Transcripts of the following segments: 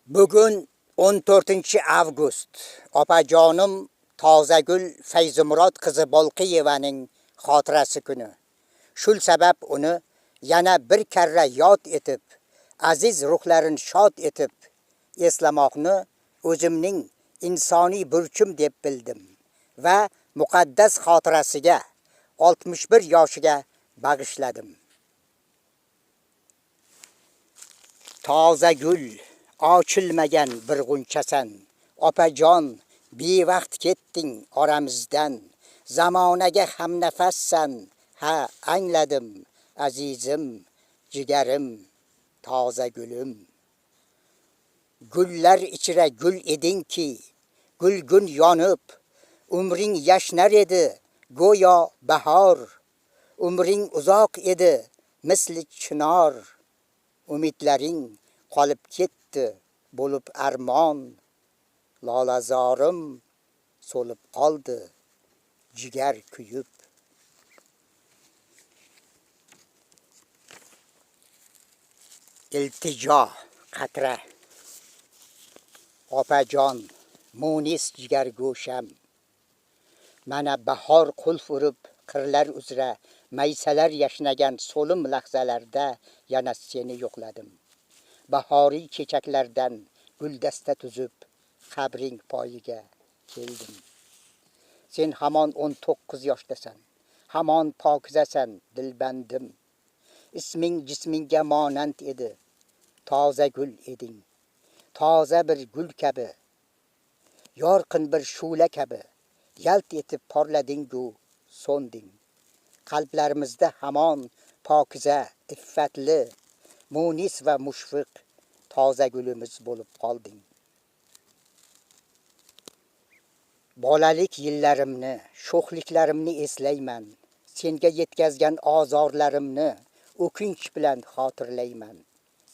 Bugun 14-avgust. Opajonim Tozagul Fayzumurod qizi Bolqiyevaning xotirasi kuni. Shul sabab uni yana bir karra yod etib, aziz ruhlarini shod etib eslamoqni o'zimning insoniy burchim deb bildim va muqaddas xotirasiga 61 yoshiga bag'ishladim. Tozagul ochilmagan bir g'unchasan, opajon, bevaqt ketding oramizdan, zamonaga hamnafassan, ha angladim, azizim, jigarim, tozagulim. Gullar ichra gul edingki, gulgun yonib, umring yashnar edi, go'yo bahor, umring uzoq edi, misli chinor. Umidlaring qolib ketdi, bo'lib armon, lolazorim so'lib qoldi, jigar kuyib. Iltijo qatra. Opajon, munis jigar go'sham, mana bahor qulf urib qirlar uzra maysalar yashnagan so'lim lahzalarda yana seni yo'qladim. Bahoriy chechaklardan guldasta tuzib qabring poyiga keldim. Sen hamon 19 yoshdasan, hamon pokizasan, dilbandim. Isming jismingga monand edi, toza gul eding. Toza bir gul kabi, yorqin bir shu'la kabi, yalt etib porlading-u so'nding. Qalblarimizda hamon pokiza, iffatli, munis va mushfiq toza gulimiz bo'lib qolding. Bolalik yillarimni, sho'xliklarimni eslayman. Senga yetkazgan ozorlarimni o'kinch bilan xotirlayman.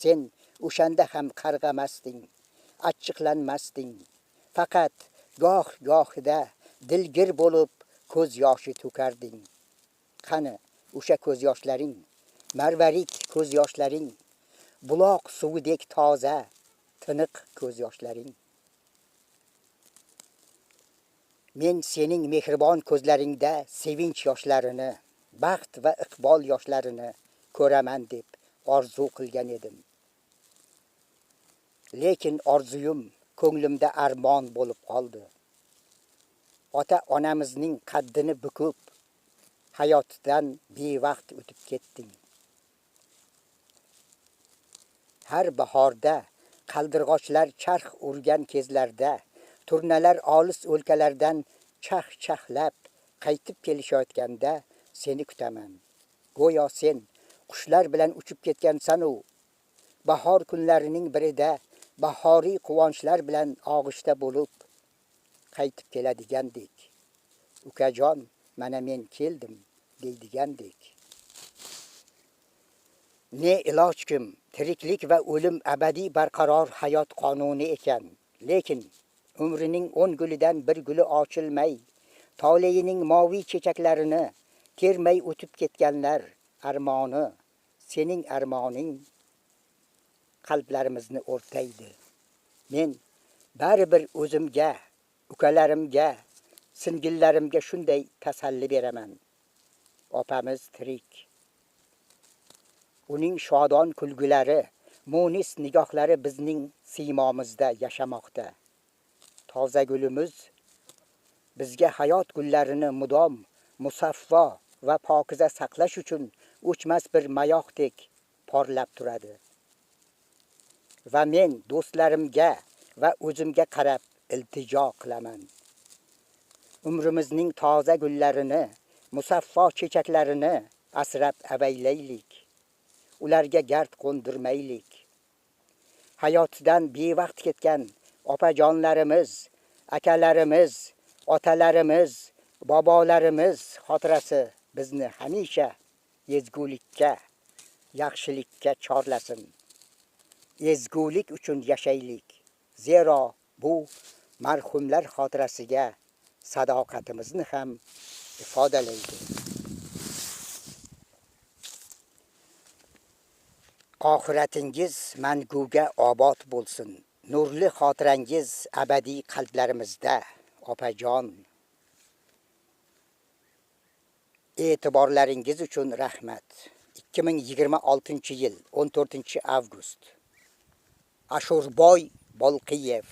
Sen o'shanda ham qarg'amasding, achchiqlanmasding. Faqat goh-gohida dilgir bo'lib ko'z yoshi to'karding. Qani o'sha ko'z yoshlaring, marvarid ko'z yoshlaring, buloq suvidek toza, tiniq ko'z yoshlaring. Men sening mehribon ko'zlaringda sevinch yoshlarini, baxt va iqbol yoshlarini ko'raman deb orzu qilgan edim. Lekin orzuyim ko'nglimda armon bo'lib qoldi. Ota-onamizning qaddini bukib, hayotdan bevaqt o'tib ketding. Har bahorda qaldirg'ochlar charx urgan kezlarda, turnalar olis o'lkalardan chax-chaxlab qaytib kelishayotganda seni kutaman. Go'yo sen qushlar bilan uchib ketgansan-u, bahor kunlarining birida bahoriy quvonchlar bilan og'ishda bo'lib qaytib keladigandek. Ukajon, mana men keldim deydigandek. Ne ilojkim, tiriklik va o'lim abadiy barqaror hayot qonuni ekan. Lekin umrining 10 gulidan bir guli ochilmay, toleyining moviy chechaklarini termay o'tib ketganlar armoni, sening armoning qalblarimizni o'rtaydi. Men baribir o'zimga, ukalarimga, singillarimga shunday tasalli beraman. Opamiz tirik. Uning shodon kulgulari, munis nigohlari bizning siymomizda yashamoqda. Toza gulimiz bizga hayot gullarini mudom, musaffo va pokiza saqlash uchun o'chmas bir mayoqdek porlab turadi. Va men do'stlarimga va o'zimga qarab iltijo qilaman. Umrimizning toza gullarini, musaffo chechaklarini asrab avaylaylik. Ularga gard qo'ndirmaylik. Hayotdan bevaqt ketgan opajonlarimiz, akalarimiz, otalarimiz, bobolarimiz xotirasi bizni hamisha ezgulikka, yaxshilikka chorlasin. Ezgulik uchun yashaylik. Zero bu marhumlar xotirasiga sadoqatimizni ham ifodalaydi. Oxiratingiz manguga obod bo'lsin. nurli xotirangiz abadiy qalblarimizda, opajon. E'tiborlaringiz uchun rahmat. 2026-yil 14-avgust. Ashurboy Bolqiyev